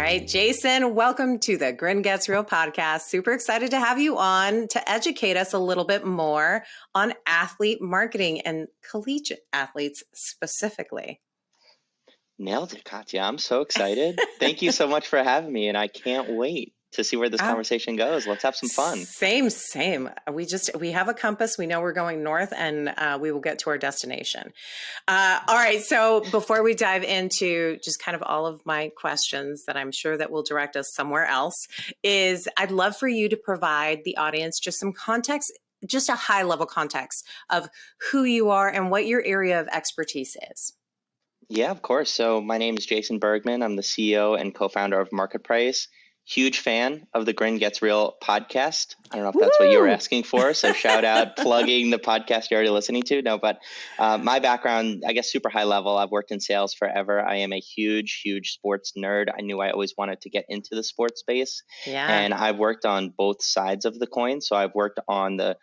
right, Jason, welcome to the Grin Gets Real podcast. Super excited to have you on to educate us a little bit more on athlete marketing and collegiate athletes specifically. Nailed it, Katya. I'm so excited. Thank you so much for having me, and I can't wait to see where this conversation goes. Let's have some fun. Same. We have a compass. We know we're going north, and we will get to our destination. All right. So before we dive into just kind of all of my questions that I'm sure that will direct us somewhere else, is I'd love for you to provide the audience just some context, just a high level context of who you are and what your area of expertise is. Yeah, of course. So my name is Jason Bergman. I'm the CEO and co-founder of MarketPryce. Huge fan of the Grin Gets Real podcast. I don't know if that's what you were asking for. So shout out plugging the podcast you're already listening to. No, but my background, I guess, super high level. I've worked in sales forever. I am a huge sports nerd. I knew I always wanted to get into the sports space. Yeah. And I've worked on both sides of the coin. So I've worked on the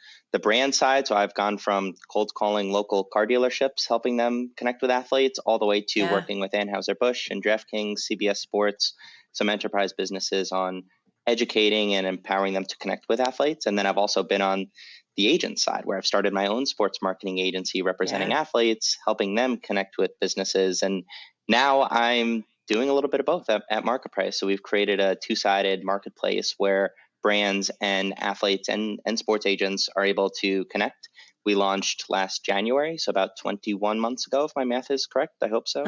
brand side. So I've gone from cold calling local car dealerships, helping them connect with athletes, all the way to working with Anheuser-Busch and DraftKings, CBS Sports, some enterprise businesses on educating and empowering them to connect with athletes. And then I've also been on the agent side where I've started my own sports marketing agency representing athletes, helping them connect with businesses. And now I'm doing a little bit of both at MarketPryce. So we've created a two-sided marketplace where brands and athletes and sports agents are able to connect. We launched last January, so about 21 months ago, if my math is correct. I hope so.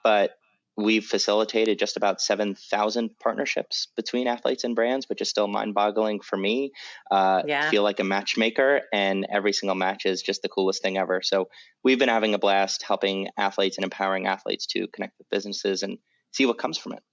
But we've facilitated just about 7,000 partnerships between athletes and brands, which is still mind-boggling for me. Feel like a matchmaker, and every single match is just the coolest thing ever. So we've been having a blast helping athletes and empowering athletes to connect with businesses and see what comes from it.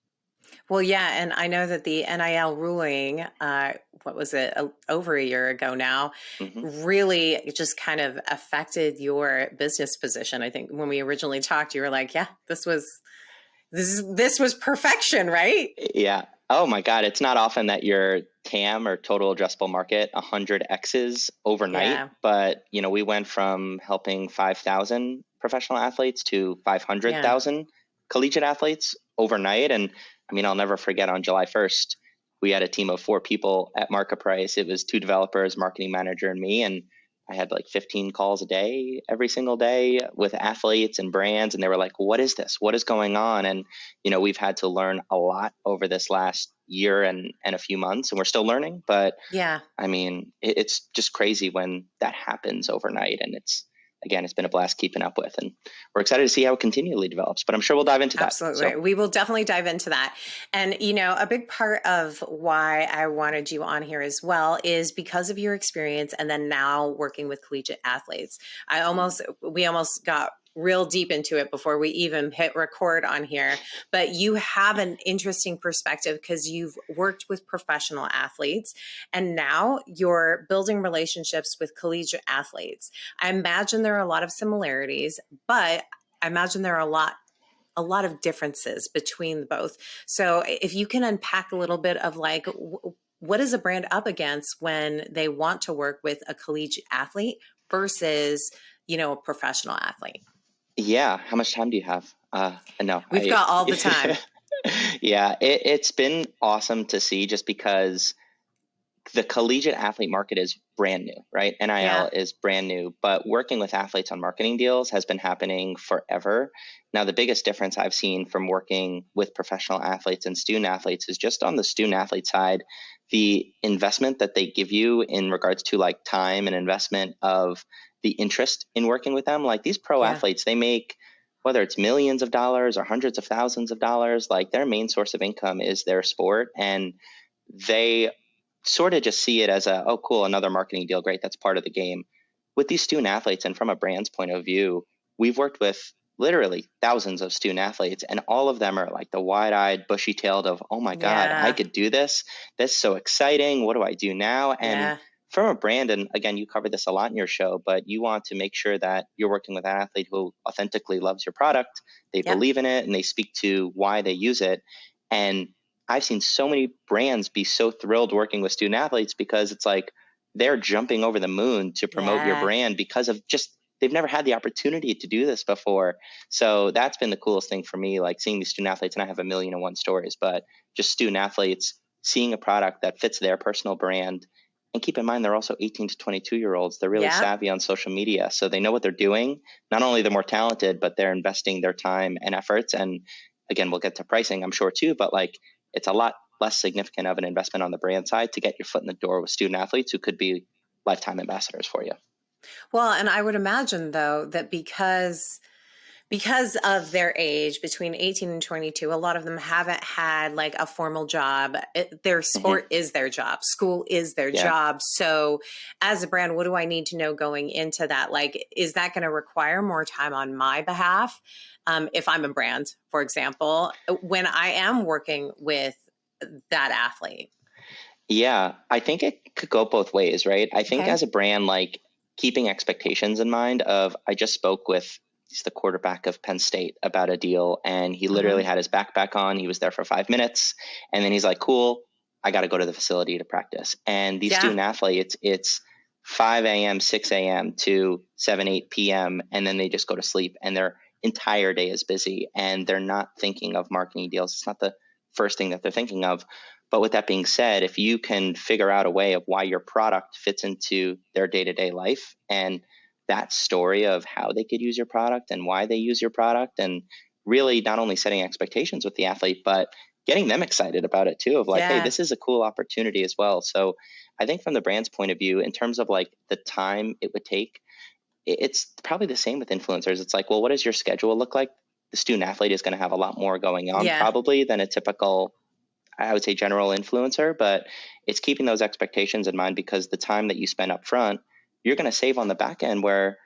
Well, yeah, and I know that the NIL ruling, what was it, over a year ago now, really just kind of affected your business position. I think when we originally talked, you were like, yeah, this was perfection, right? Yeah. Oh my God. It's not often that your TAM or total addressable market 100x's overnight, but we went from helping 5,000 professional athletes to 500,000 collegiate athletes overnight. And I mean, I'll never forget on July 1st, we had a team of 4 people at MarketPryce. It was 2 developers, marketing manager, and me. And I had like 15 calls a day, every single day with athletes and brands. And they were like, what is this? What is going on? And, we've had to learn a lot over this last year and a few months, and we're still learning. But I mean, it's just crazy when that happens overnight. And it's been a blast keeping up with, and we're excited to see how it continually develops, but I'm sure we'll dive into that. Absolutely. We will definitely dive into that. And, a big part of why I wanted you on here as well is because of your experience and then now working with collegiate athletes. We almost got real deep into it before we even hit record on here, but you have an interesting perspective because you've worked with professional athletes and now you're building relationships with collegiate athletes. I imagine there are a lot of similarities, but I imagine there are a lot of differences between both. So if you can unpack a little bit of like, what is a brand up against when they want to work with a collegiate athlete versus, a professional athlete? Yeah. How much time do you have? No, we've got all the time. Yeah. It's been awesome to see just because the collegiate athlete market is brand new, right? NIL is brand new, but working with athletes on marketing deals has been happening forever. Now, the biggest difference I've seen from working with professional athletes and student athletes is just on the student athlete side, the investment that they give you in regards to like time and investment of the interest in working with them. Like these pro athletes, they make, whether it's millions of dollars or hundreds of thousands of dollars, like their main source of income is their sport. And they sort of just see it as oh, cool, another marketing deal. Great. That's part of the game. With these student athletes, and from a brand's point of view, we've worked with literally thousands of student athletes, and all of them are like the wide-eyed, bushy-tailed of, oh my God, I could do this. That's so exciting. What do I do now? And from a brand, and again, you cover this a lot in your show, but you want to make sure that you're working with an athlete who authentically loves your product, they believe in it, and they speak to why they use it. And I've seen so many brands be so thrilled working with student athletes because it's like they're jumping over the moon to promote your brand because of just they've never had the opportunity to do this before. So that's been the coolest thing for me, like seeing these student athletes, and I have 1,000,001 stories, but just student athletes seeing a product that fits their personal brand. And keep in mind, they're also 18 to 22-year-olds. They're really Yeah. savvy on social media. So they know what they're doing. Not only they're more talented, but they're investing their time and efforts. And again, we'll get to pricing, I'm sure, too. But like, it's a lot less significant of an investment on the brand side to get your foot in the door with student athletes who could be lifetime ambassadors for you. Well, and I would imagine, though, that because of their age, between 18 and 22, a lot of them haven't had like a formal job. Their sport is their job. School is their job. So as a brand, what do I need to know going into that? Like, is that going to require more time on my behalf? If I'm a brand, for example, when I am working with that athlete? Yeah, I think it could go both ways, right? I think Okay. as a brand, like keeping expectations in mind of, I just spoke with, he's the quarterback of Penn State about a deal, and he literally had his backpack on. He was there for 5 minutes, and then he's like, cool, I got to go to the facility to practice. And these Yeah. student athletes, it's 5 a.m., 6 a.m. to 7, 8 p.m., and then they just go to sleep, and their entire day is busy, and they're not thinking of marketing deals. It's not the first thing that they're thinking of. But with that being said, if you can figure out a way of why your product fits into their day-to-day life, and that story of how they could use your product and why they use your product, and really not only setting expectations with the athlete, but getting them excited about it too, of like, hey, Yeah. this is a cool opportunity as well. So I think from the brand's point of view, in terms of like the time it would take, it's probably the same with influencers. It's like, well, what does your schedule look like? The student athlete is going to have a lot more going on Yeah. probably than a typical, I would say, general influencer, but it's keeping those expectations in mind, because the time that you spend up front, you're going to save on the back end where,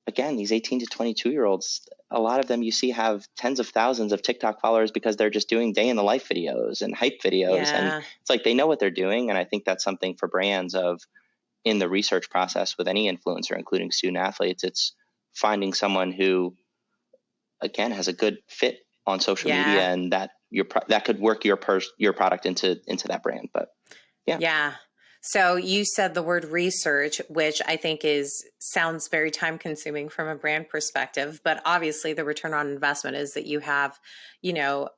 again, these 18 to 22-year-olds, a lot of them you see have tens of thousands of TikTok followers because they're just doing day in the life videos and hype videos. And Yeah. it's like they know what they're doing. And I think that's something for brands of, in the research process with any influencer, including student athletes, it's finding someone who, again, has a good fit on social media, Yeah. and that that could work your product into that brand. But yeah. Yeah. So you said the word research, which I think sounds very time consuming from a brand perspective, but obviously the return on investment is that you know,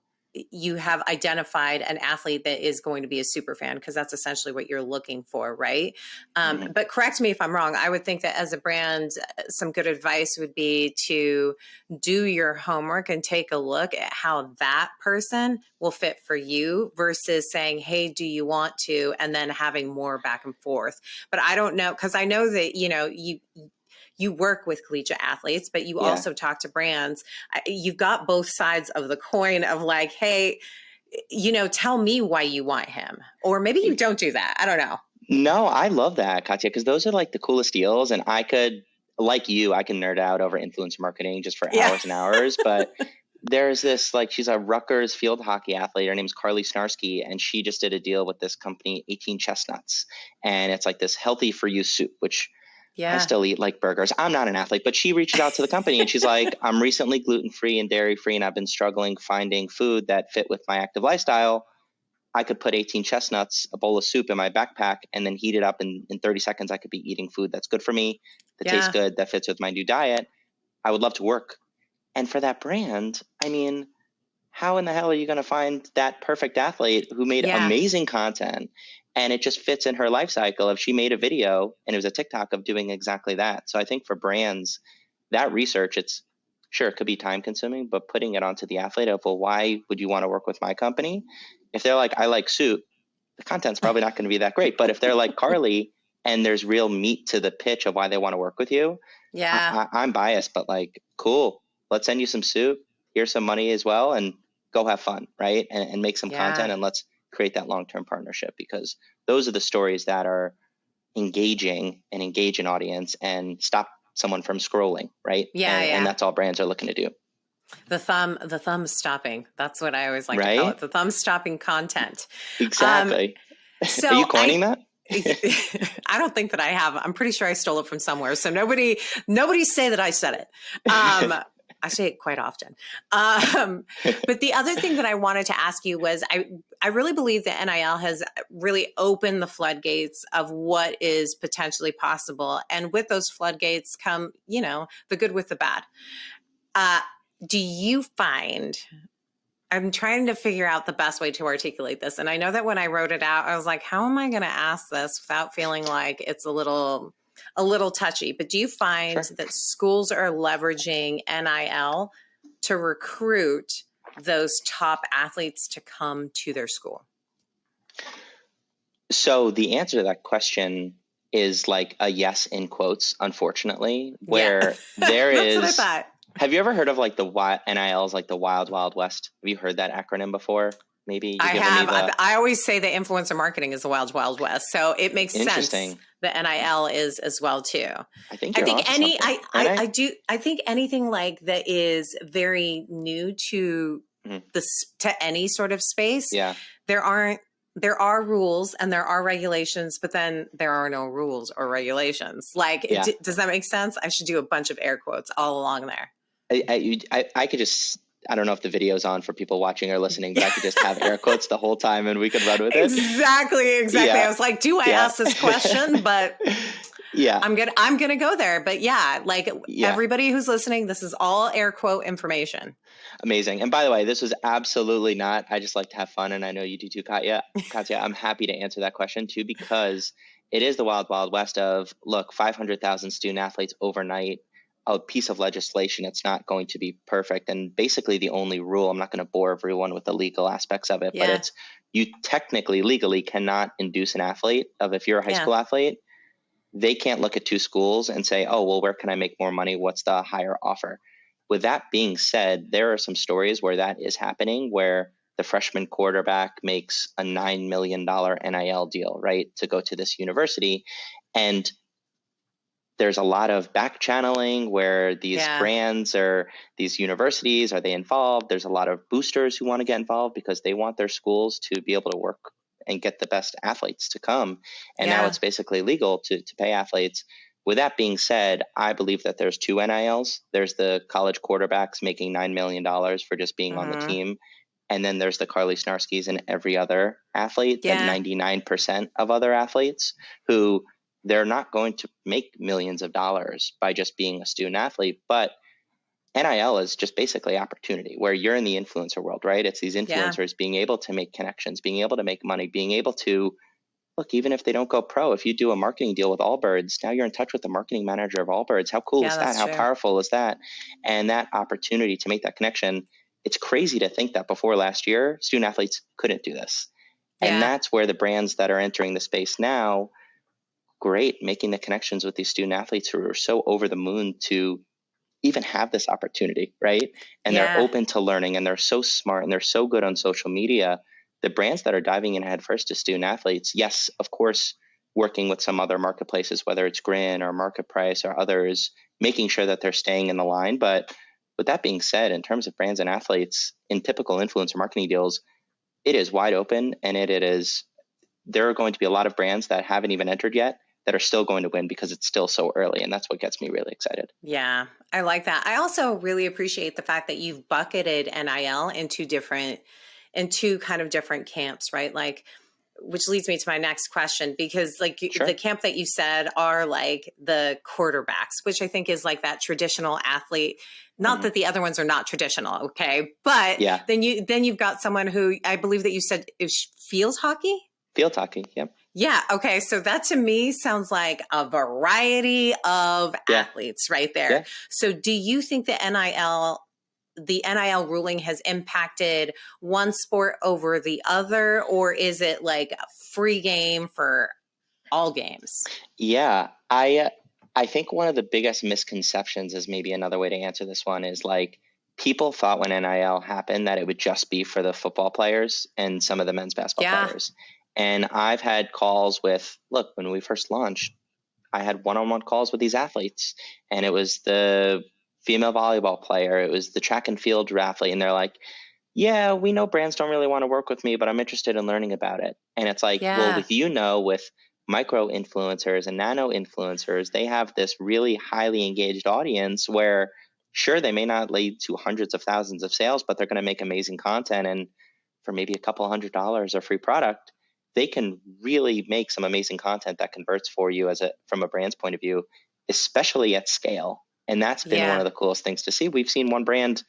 you have identified an athlete that is going to be a super fan, because that's essentially what you're looking for, right? But correct me if I'm wrong. I would think that as a brand, some good advice would be to do your homework and take a look at how that person will fit for you, versus saying, hey, do you want to? And then having more back and forth. But I don't know, because I know that, you work with collegiate athletes, but you Yeah. also talk to brands. You've got both sides of the coin of like, hey, tell me why you want him. Or maybe you don't do that. I don't know. No, I love that, Katya, because those are like the coolest deals. And I could, like you, I can nerd out over influencer marketing just for Yeah. hours and hours. But there's this, like, she's a Rutgers field hockey athlete. Her name's Carly Snarsky, and she just did a deal with this company, 18 Chestnuts. And it's like this healthy for you soup, which I Yeah. still eat like burgers. I'm not an athlete, but she reaches out to the company and she's like, I'm recently gluten-free and dairy-free, and I've been struggling finding food that fit with my active lifestyle. I could put 18 chestnuts, a bowl of soup in my backpack, and then heat it up. In 30 seconds, I could be eating food that's good for me, that tastes Yeah. good, that fits with my new diet. I would love to work. And for that brand, I mean, how in the hell are you going to find that perfect athlete who made Yeah. amazing content and it just fits in her life cycle? If she made a video and it was a TikTok of doing exactly that. So I think for brands, that research, it's sure, it could be time consuming, but putting it onto the athlete of, well, why would you want to work with my company? If they're like, I like soup, the content's probably not going to be that great. But if they're like Carly and there's real meat to the pitch of why they want to work with you, Yeah. I'm biased, but like, cool, let's send you some soup. Here's some money as well, and go have fun, right? And make some Yeah. content, and let's create that long-term partnership, because those are the stories that are engaging and engage an audience and stop someone from scrolling, right? Yeah. And Yeah. that's all brands are looking to do. The thumb stopping. That's what I always like to call Right? it. The thumb stopping content. Exactly. Are you So coining that? I don't think that I have. I'm pretty sure I stole it from somewhere. So nobody say that I said it. I say it quite often. But the other thing that I wanted to ask you was I really believe that NIL has really opened the floodgates of what is potentially possible. And with those floodgates come, the good with the bad. Do you find, I'm trying to figure out the best way to articulate this. And I know that when I wrote it out, I was like, how am I going to ask this without feeling like it's a little touchy? But do you find Sure. that schools are leveraging NIL to recruit those top athletes to come to their school? So the answer to that question is like a yes in quotes, unfortunately, where there That's is. what I thought. Have you ever heard of like the NILs, like the Wild Wild West? Have you heard that acronym before? Maybe I have. I always say that influencer marketing is the wild, wild west. So it makes sense that NIL is as well too. I think you're onto something. I do. I think anything like that is very new to to any sort of space. Yeah. There are rules and there are regulations, but then there are no rules or regulations. Like, does that make sense? I should do a bunch of air quotes all along there. I could just, I don't know if the video's on for people watching or listening, but I could just have air quotes the whole time and we could run with it. Exactly. Yeah. I was like, do I ask this question? But yeah, I'm gonna go there. But everybody who's listening, this is all air quote information. Amazing. And by the way, this was absolutely not, I just like to have fun. And I know you do too, Katya. I'm happy to answer that question too, because it is the wild, wild west of, look, 500,000 student athletes overnight, a piece of legislation. It's not going to be perfect. And basically the only rule, I'm not going to bore everyone with the legal aspects of it, but it's, you technically, legally cannot induce an athlete if you're a high school athlete, they can't look at two schools and say, oh, well, where can I make more money? What's the higher offer? With that being said, there are some stories where that is happening, where the freshman quarterback makes a $9 million NIL deal, right, to go to this university. And there's a lot of back channeling where these brands or these universities, are they involved? There's a lot of boosters who want to get involved because they want their schools to be able to work and get the best athletes to come. And now it's basically legal to pay athletes. With that being said, I believe that there's two NILs. There's the college quarterbacks making $9 million for just being on the team. And then there's the Carly Snarskys and every other athlete, and 99% of other athletes who they're not going to make millions of dollars by just being a student athlete. But NIL is just basically opportunity, where you're in the influencer world, right? It's these influencers being able to make connections, being able to make money, being able to, look, even if they don't go pro, if you do a marketing deal with Allbirds, now you're in touch with the marketing manager of Allbirds. How cool is that? How powerful is that? And that opportunity to make that connection, it's crazy to think that before last year, student athletes couldn't do this. And that's where the brands that are entering the space now, great, making the connections with these student athletes who are so over the moon to even have this opportunity, right? And they're open to learning, and they're so smart, and they're so good on social media. The brands that are diving in headfirst to student athletes, yes, of course, working with some other marketplaces, whether it's Grin or MarketPryce or others, making sure that they're staying in the line. But with that being said, in terms of brands and athletes, in typical influencer marketing deals, it is wide open, and there are going to be a lot of brands that haven't even entered yet that are still going to win because it's still so early. And that's what gets me really excited. Yeah, I like that. I also really appreciate the fact that you've bucketed NIL into kind of different camps, right? Like, which leads me to my next question, because the camp that you said are like the quarterbacks, which I think is like that traditional athlete. Not that the other ones are not traditional, okay? But then you've got someone who I believe that you said is field hockey? Field hockey, yep. Yeah. Okay. So that to me sounds like a variety of athletes right there. Yeah. So do you think the NIL ruling has impacted one sport over the other, or is it like a free game for all games? Yeah. I think one of the biggest misconceptions, is maybe another way to answer this one, is like, people thought when NIL happened that it would just be for the football players and some of the men's basketball players. And I've had calls with, look, when we first launched, I had one-on-one calls with these athletes, and it was the female volleyball player, it was the track and field athlete, and they're like, yeah, we know brands don't really want to work with me, but I'm interested in learning about it. And it's like, well, with micro influencers and nano influencers, they have this really highly engaged audience where sure, they may not lead to hundreds of thousands of sales, but they're going to make amazing content. And for maybe a couple $100 or free product, they can really make some amazing content that converts for you from a brand's point of view, especially at scale. And that's been one of the coolest things to see. We've seen one brand,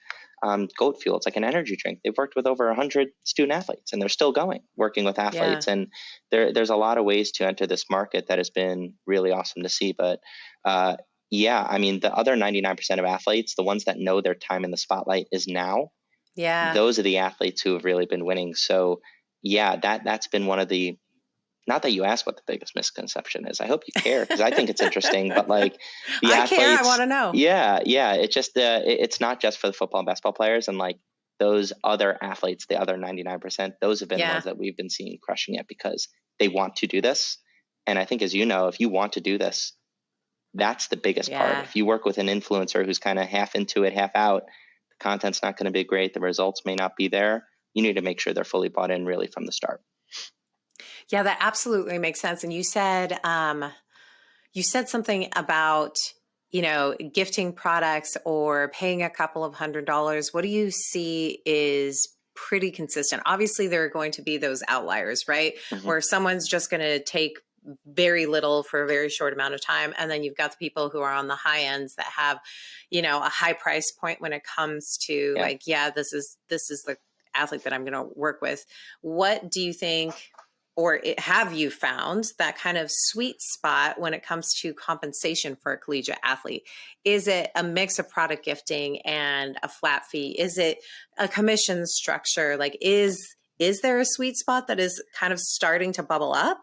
Goat Fuel, it's like an energy drink. They've worked with over 100 student athletes, and they're still working with athletes. And there's a lot of ways to enter this market that has been really awesome to see. But yeah, I mean, the other 99% of athletes, the ones that know their time in the spotlight is now, those are the athletes who have really been winning. So yeah, that's been one of the, not that you asked what the biggest misconception is. I hope you care, because I think it's interesting, but like the athletes, care, I want to know. Yeah. It's just, it's not just for the football and basketball players, and like those other athletes, the other 99%, those have been the ones that we've been seeing crushing it because they want to do this. And I think, as you know, if you want to do this, that's the biggest part. If you work with an influencer who's kind of half into it, half out, the content's not going to be great. The results may not be there. You need to make sure they're fully bought in really from the start. Yeah, that absolutely makes sense. And you said something about, gifting products or paying a couple of $100. What do you see is pretty consistent? Obviously, there are going to be those outliers, right? Mm-hmm. Where someone's just going to take very little for a very short amount of time. And then you've got the people who are on the high ends that have, a high price point when it comes to this is the athlete that I'm going to work with. What do you think, or have you found that kind of sweet spot when it comes to compensation for a collegiate athlete? Is it a mix of product gifting and a flat fee? Is it a commission structure? Like, is there a sweet spot that is kind of starting to bubble up?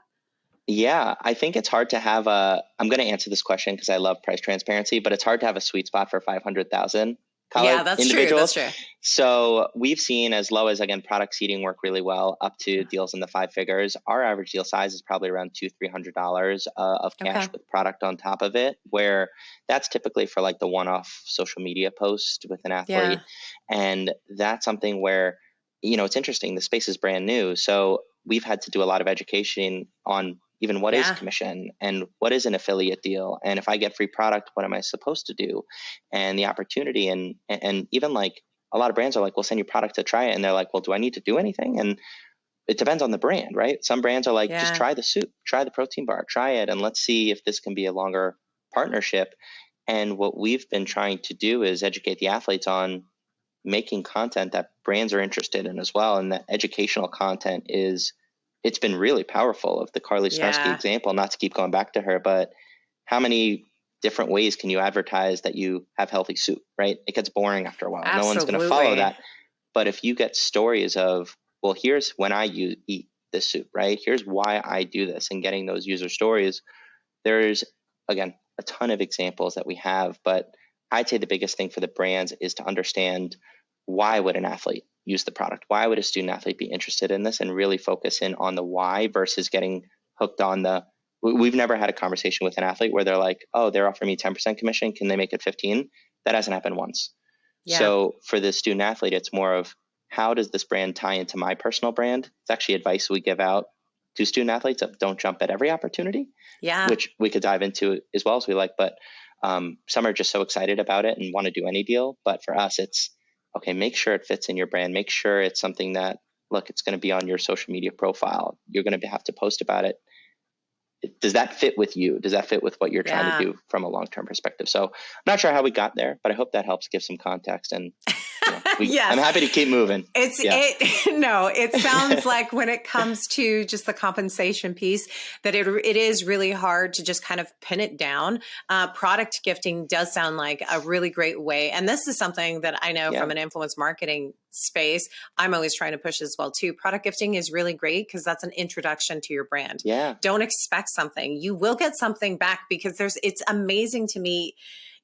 Yeah, I think it's hard to have I'm going to answer this question because I love price transparency, but it's hard to have a sweet spot for 500,000 individuals. True. So we've seen as low as, again, product seeding work really well, up to deals in the 5 figures. Our average deal size is probably around $200-300 of cash with product on top of it, where that's typically for like the one-off social media post with an athlete. And that's something where, it's interesting. The space is brand new. So we've had to do a lot of education on even what is commission and what is an affiliate deal. And if I get free product, what am I supposed to do? And the opportunity and even like a lot of brands are like, we'll send you product to try it. And they're like, well, do I need to do anything? And it depends on the brand, right? Some brands are like, just try the soup, try the protein bar, try it. And let's see if this can be a longer partnership. And what we've been trying to do is educate the athletes on making content that brands are interested in as well. And that educational content it's been really powerful. Of the Carly Starsky example, not to keep going back to her, but how many different ways can you advertise that you have healthy soup, right? It gets boring after a while. Absolutely. No one's going to follow that. But if you get stories of, well, here's when I eat this soup, right? Here's why I do this, and getting those user stories, there's, again, a ton of examples that we have. But I'd say the biggest thing for the brands is to understand, why would an athlete use the product? Why would a student athlete be interested in this? And really focus in on the why versus getting hooked on we've never had a conversation with an athlete where they're like, oh, they're offering me 10% commission. Can they make it 15? That hasn't happened once. So for the student athlete, it's more of, how does this brand tie into my personal brand? It's actually advice we give out to student athletes of, don't jump at every opportunity, which we could dive into as well as we like. But some are just so excited about it and want to do any deal. But for us, it's, okay, make sure it fits in your brand. Make sure it's something that, look, it's going to be on your social media profile. You're going to have to post about it. Does that fit with you? Does that fit with what you're trying to do from a long-term perspective? So I'm not sure how we got there, but I hope that helps give some context. And I'm happy to keep moving. It sounds like when it comes to just the compensation piece, that it is really hard to just kind of pin it down. Product gifting does sound like a really great way. And this is something that I know from an influence marketing space, I'm always trying to push as well too. Product gifting is really great because that's an introduction to your brand. Don't expect something. You will get something back, because it's amazing to me.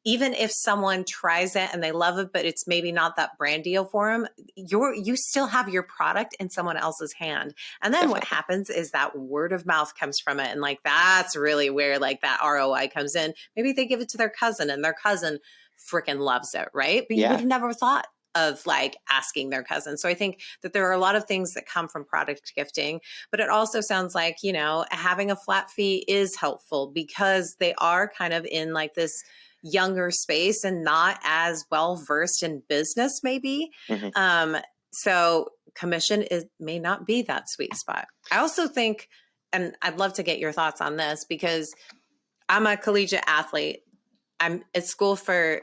Even if someone tries it and they love it, but it's maybe not that brand deal for them, you still have your product in someone else's hand. And then what happens is that word of mouth comes from it. And like, that's really where like that ROI comes in. Maybe they give it to their cousin and their cousin freaking loves it, right? But you would have never thought of like asking their cousin. So I think that there are a lot of things that come from product gifting, but it also sounds like, having a flat fee is helpful, because they are kind of in like this, younger space and not as well versed in business, maybe. So commission may not be that sweet spot. I also think, and I'd love to get your thoughts on this, because I'm a collegiate athlete. I'm at school for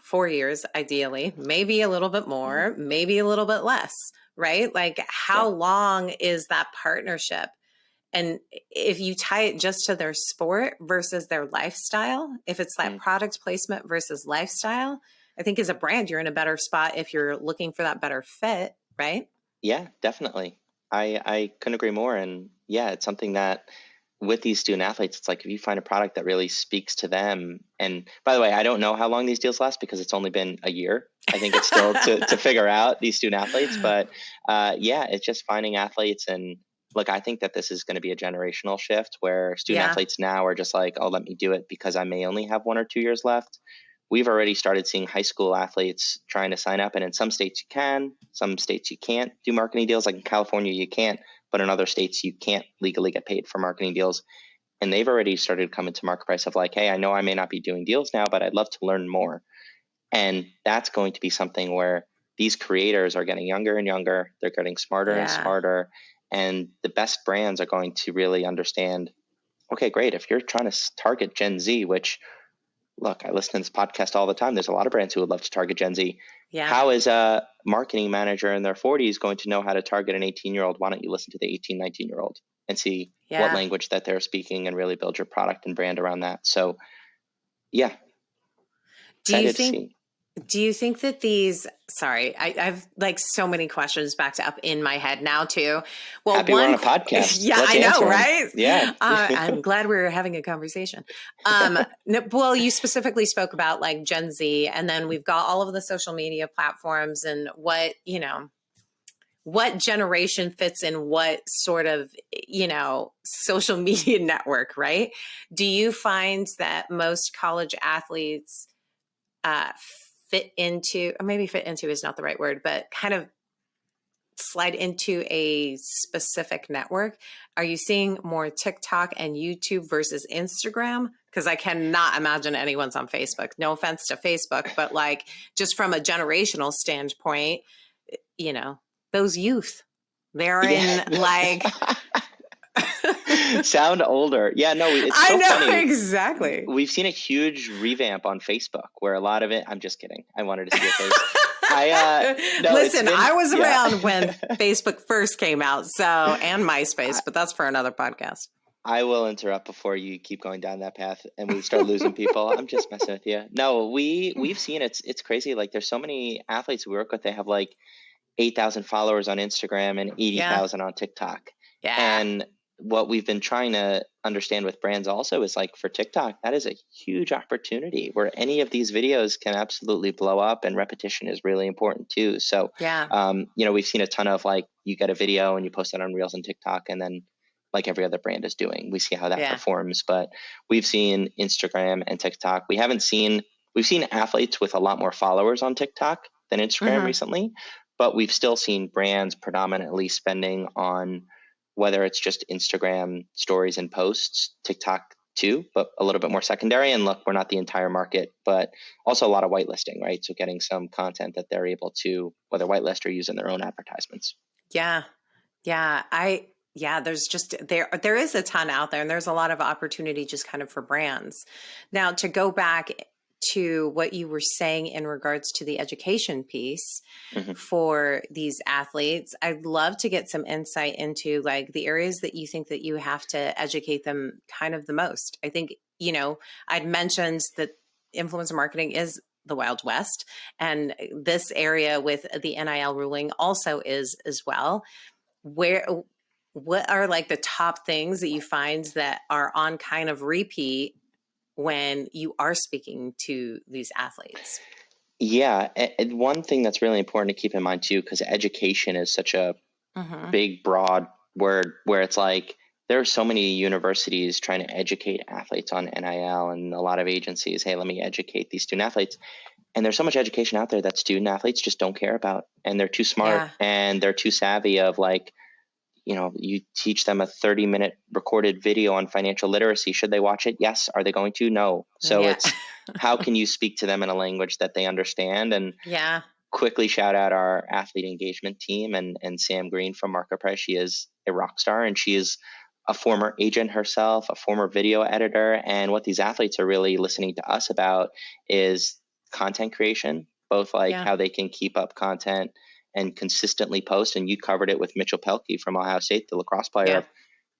4 years, ideally, maybe a little bit more, maybe a little bit less, right? Like, how long is that partnership? And if you tie it just to their sport versus their lifestyle, if it's that product placement versus lifestyle, I think as a brand, you're in a better spot if you're looking for that better fit, right? Yeah, definitely. I couldn't agree more. And yeah, it's something that with these student athletes, it's like if you find a product that really speaks to them. And by the way, I don't know how long these deals last because it's only been a year. I think it's still to figure out these student athletes. But yeah, it's just finding athletes. And look, I think that this is going to be a generational shift where student athletes now are just like, oh, let me do it because I may only have 1 or 2 years left. We've already started seeing high school athletes trying to sign up. And in some states you can, some states you can't do marketing deals. Like in California, you can't, but in other states you can't legally get paid for marketing deals. And they've already started coming to MarketPryce of like, hey, I know I may not be doing deals now, but I'd love to learn more. And that's going to be something where these creators are getting younger and younger. They're getting smarter and smarter. And the best brands are going to really understand, okay, great. If you're trying to target Gen Z, which, look, I listen to this podcast all the time. There's a lot of brands who would love to target Gen Z. How is a marketing manager in their 40s going to know how to target an 18-year-old? Why don't you listen to the 18, 19-year-old and see what language that they're speaking and really build your product and brand around that? So, yeah. Do you think that these, sorry, I've like so many questions backed up in my head now too. Well, Happy we're on a podcast. Yeah, Let's I know, answer right? Yeah. I'm glad we're having a conversation. Well, you specifically spoke about like Gen Z, and then we've got all of the social media platforms and what generation fits in what sort of, social media network, right? Do you find that most college athletes fit into, or maybe fit into is not the right word, but kind of slide into a specific network? Are you seeing more TikTok and YouTube versus Instagram? Because I cannot imagine anyone's on Facebook. No offense to Facebook, but like just from a generational standpoint, those youth, they're in like sound older. Yeah, no, it's so I know, funny. Exactly. We've seen a huge revamp on Facebook where a lot of it, I'm just kidding. I wanted to see your face. Listen, I was around when Facebook first came out, and MySpace, but that's for another podcast. I will interrupt before you keep going down that path and we start losing people. I'm just messing with you. No, we've seen it's crazy. Like there's so many athletes we work with. They have like 8,000 followers on Instagram and 80,000 on TikTok. Yeah. And what we've been trying to understand with brands also is like for TikTok, that is a huge opportunity where any of these videos can absolutely blow up, and repetition is really important too. So, we've seen a ton of like, you get a video and you post it on Reels and TikTok, and then like every other brand is doing, we see how that performs. But we've seen Instagram and TikTok. We've seen athletes with a lot more followers on TikTok than Instagram recently, but we've still seen brands predominantly spending on whether it's just Instagram stories and posts, TikTok too, but a little bit more secondary. And look, we're not the entire market, but also a lot of whitelisting, right? So getting some content that they're able to, whether whitelist or use in their own advertisements. Yeah. There's just, there is a ton out there, and there's a lot of opportunity just kind of for brands. Now, to go back to what you were saying in regards to the education piece for these athletes, I'd love to get some insight into like the areas that you think that you have to educate them kind of the most. I think, I'd mentioned that influencer marketing is the Wild West, and this area with the NIL ruling also is as well. What are like the top things that you find that are on kind of repeat when you are speaking to these athletes? Yeah. And one thing that's really important to keep in mind too, because education is such a big, broad word where it's like, there are so many universities trying to educate athletes on NIL, and a lot of agencies, hey, let me educate these student athletes. And there's so much education out there that student athletes just don't care about. And they're too smart and they're too savvy of like, you teach them a 30-minute recorded video on financial literacy. Should they watch it? Yes. Are they going to? No. So how can you speak to them in a language that they understand? And Yeah. quickly shout out our athlete engagement team and Sam Green from MarketPryce. She is a rock star, and she is a former agent herself, a former video editor. And what these athletes are really listening to us about is content creation, both like Yeah. how they can keep up content and consistently post. And you covered it with Mitchell Pelkey from Ohio State, the lacrosse player. Yeah. Of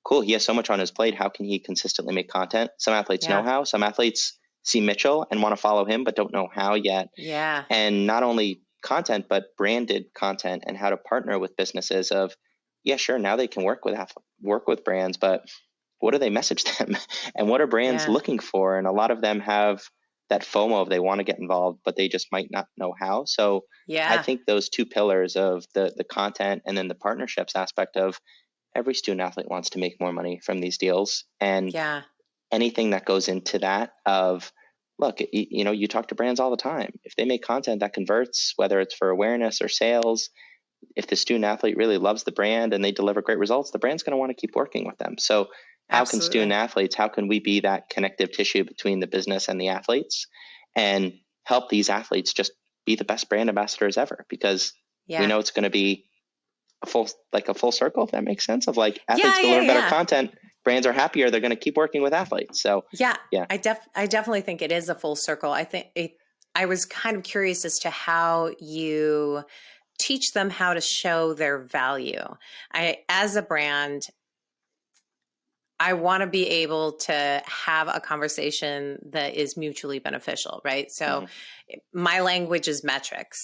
cool, he has so much on his plate. How can he consistently make content? Some athletes know Yeah. how. Some athletes see Mitchell and want to follow him, but don't know how yet. Yeah. And not only content, but branded content and how to partner with businesses of, yeah, sure, now they can work with brands, but what do they message them? And what are brands Yeah. looking for? And a lot of them have that FOMO of they want to get involved, but they just might not know how. So I Yeah. think those two pillars of the content and then the partnerships aspect of every student athlete wants to make more money from these deals. And Yeah. anything that goes into that of, look, you talk to brands all the time. If they make content that converts, whether it's for awareness or sales, if the student athlete really loves the brand and they deliver great results, the brand's going to want to keep working with them. So how can student Absolutely. athletes, how can we be that connective tissue between the business and the athletes and help these athletes just be the best brand ambassadors ever? Because we Yeah. know it's going to be a full circle, if that makes sense, of like athletes Yeah. Yeah. deliver better Yeah. content, brands are happier, they're going to keep working with athletes. So Yeah. yeah. I definitely think it is a full circle. I was kind of curious as to how you teach them how to show their value. As a brand, I want to be able to have a conversation that is mutually beneficial, right? So Mm-hmm. my language is metrics,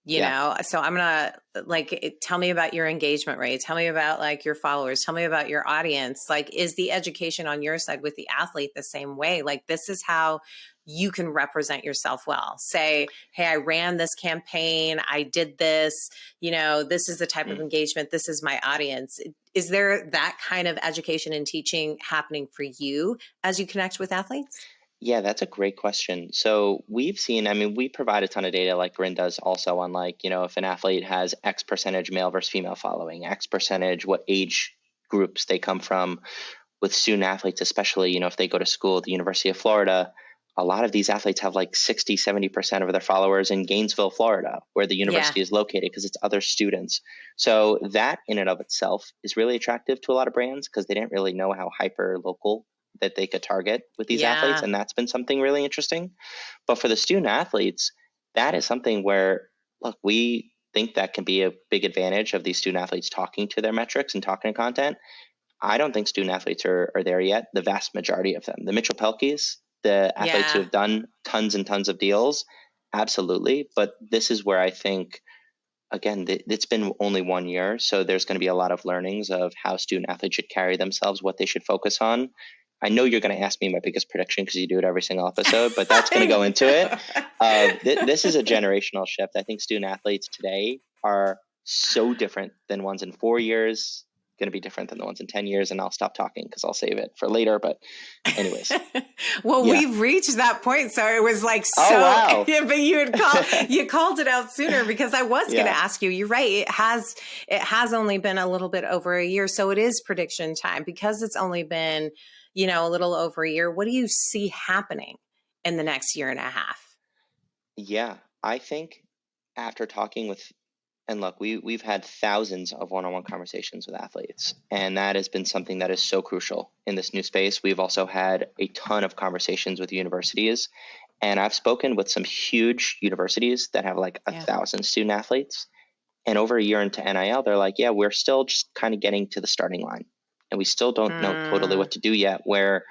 Yeah. so I'm going to tell me about your engagement rate. Tell me about like your followers. Tell me about your audience. Like, is the education on your side with the athlete the same way? Like, this is how you can represent yourself well. Say, hey, I ran this campaign. I did this, this is the type of Mm. engagement. This is my audience. Is there that kind of education and teaching happening for you as you connect with athletes? Yeah, that's a great question. So we've seen, I mean, we provide a ton of data like Grin does also on like, if an athlete has X percentage male versus female following, X percentage, what age groups they come from with student athletes, especially, if they go to school at the University of Florida, a lot of these athletes have like 60, 70% of their followers in Gainesville, Florida, where the Yeah. university is located because it's other students. So that in and of itself is really attractive to a lot of brands because they didn't really know how hyper local that they could target with these athletes. Yeah. And that's been something really interesting. But for the student athletes, that is something where, look, we think that can be a big advantage of these student athletes talking to their metrics and talking to content. I don't think student athletes are there yet. The vast majority of them, the Mitchell Pelkeys, the athletes who Yeah. have done tons and tons of deals, absolutely. But this is where I think, again, it's been only 1 year. So there's going to be a lot of learnings of how student athletes should carry themselves, what they should focus on. I know you're going to ask me my biggest prediction because you do it every single episode, but that's going to go into it. This is a generational shift. I think student athletes today are so different than ones in 4 years, going to be different than the ones in 10 years. And I'll stop talking because I'll save it for later. But anyways, Well, yeah. we've reached that point, so it was like so. Oh, wow. But you called it out sooner because I was going to ask you. You're right. It has only been a little bit over a year, so it is prediction time because it's only been a little over a year. What do you see happening in the next year and a half? Yeah, I think after talking with, and look, we've had thousands of one-on-one conversations with athletes, and that has been something that is so crucial in this new space. We've also had a ton of conversations with universities, and I've spoken with some huge universities that have like 1,000 student athletes. And over a year into NIL, they're like, yeah, we're still just kind of getting to the starting line, and we still don't know totally what to do yet. Where,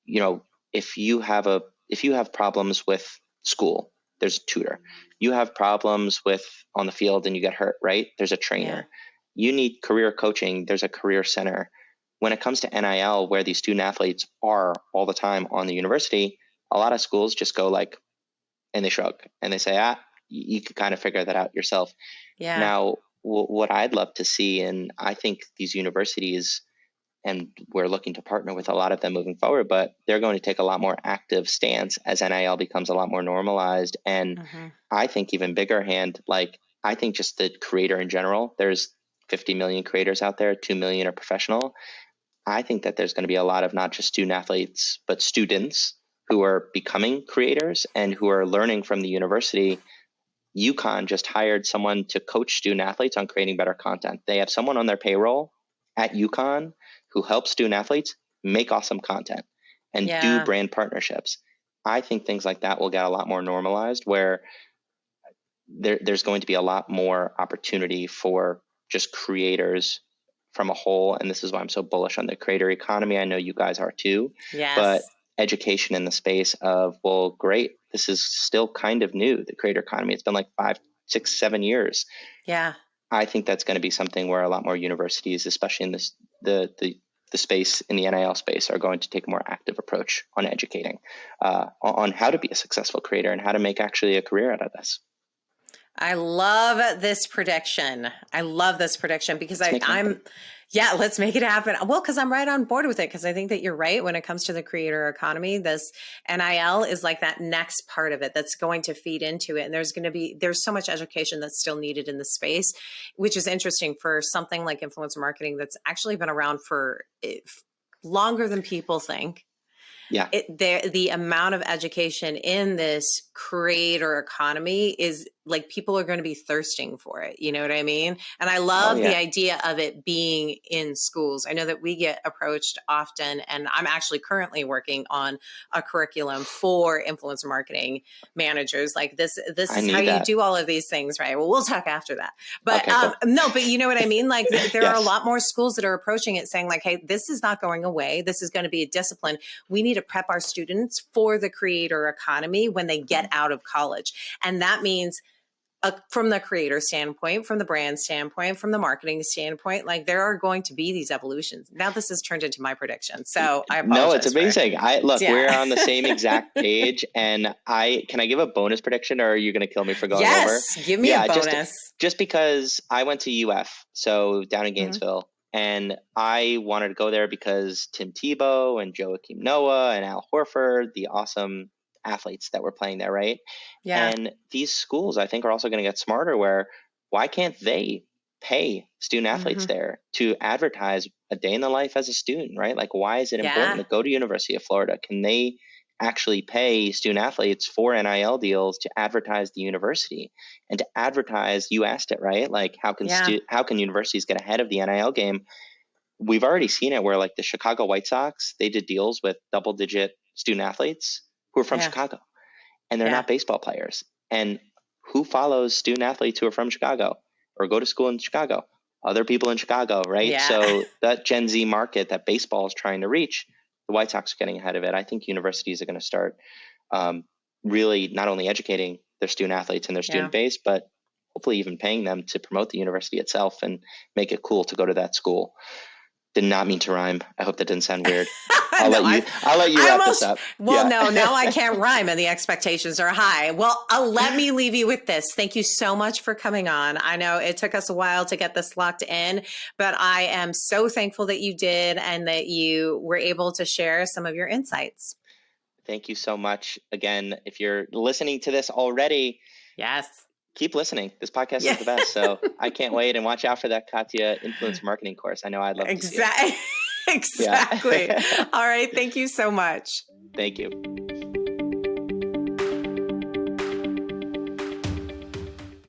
if you have problems with school, there's a tutor. You have problems with on the field and you get hurt, right? There's a trainer. You need career coaching. There's a career center. When it comes to NIL, where these student athletes are all the time on the university, a lot of schools just go like, and they shrug and they say, you could kind of figure that out yourself. Yeah. Now, what I'd love to see, and I think these universities, and we're looking to partner with a lot of them moving forward, but they're going to take a lot more active stance as NIL becomes a lot more normalized. And I think even bigger hand, like I think just the creator in general, there's 50 million creators out there, 2 million are professional. I think that there's going to be a lot of not just student athletes, but students who are becoming creators and who are learning from the university. UConn just hired someone to coach student athletes on creating better content. They have someone on their payroll at UConn who helps student athletes make awesome content and do brand partnerships. I think things like that will get a lot more normalized, where there's going to be a lot more opportunity for just creators from a whole. And this is why I'm so bullish on the creator economy. I know you guys are too. Yes. But education in the space of, well, great, this is still kind of new, the creator economy. It's been like 5, 6, 7 years. Yeah. I think that's going to be something where a lot more universities, especially in this the space, in the NIL space, are going to take a more active approach on educating on how to be a successful creator and how to make actually a career out of this. I love this prediction. Because let's make it happen. Well, because I'm right on board with it, because I think that you're right when it comes to the creator economy. This NIL is like that next part of it that's going to feed into it. And there's so much education that's still needed in the space, which is interesting for something like influencer marketing that's actually been around for longer than people think. Yeah. The amount of education in this creator economy is like, people are going to be thirsting for it. You know what I mean? And I love the idea of it being in schools. I know that we get approached often, and I'm actually currently working on a curriculum for influencer marketing managers. Like this is how you do all of these things, right? Well, we'll talk after that. But cool. No, but you know what I mean? Like there are a lot more schools that are approaching it saying like, hey, this is not going away. This is going to be a discipline. We need to prep our students for the creator economy when they get out of college. And that means from the creator standpoint, from the brand standpoint, from the marketing standpoint, like there are going to be these evolutions. Now this has turned into my prediction, so I apologize. No, it's amazing. We're on the same exact page. And can I give a bonus prediction, or are you going to kill me for going over? Yes, give me a bonus. Just because I went to UF, so down in Gainesville, and I wanted to go there because Tim Tebow and Joakim Noah and Al Horford, the awesome athletes that were playing there, right? Yeah. And these schools, I think, are also going to get smarter, where why can't they pay student athletes there to advertise a day in the life as a student, right? Like, why is it important to go to University of Florida? Can they actually pay student athletes for NIL deals to advertise the university and to advertise? You asked it, right? Like, how can universities get ahead of the NIL game? We've already seen it where, like, the Chicago White Sox, they did deals with double-digit student athletes who are from Chicago, and they're not baseball players. And who follows student athletes who are from Chicago or go to school in Chicago? Other people in Chicago, right? Yeah. So that Gen Z market that baseball is trying to reach, the White Sox are getting ahead of it. I think universities are going to start really not only educating their student athletes and their student base, but hopefully even paying them to promote the university itself and make it cool to go to that school. Did not mean to rhyme. I hope that didn't sound weird. I'll let you wrap this up. Well, no, now I can't rhyme and the expectations are high. Well, let me leave you with this. Thank you so much for coming on. I know it took us a while to get this locked in, but I am so thankful that you did and that you were able to share some of your insights. Thank you so much. Again, if you're listening to this already, keep listening. This podcast is the best. So I can't wait, and watch out for that Katya influencer marketing course. I know I'd love to see it. Exactly. All right. Thank you so much. Thank you.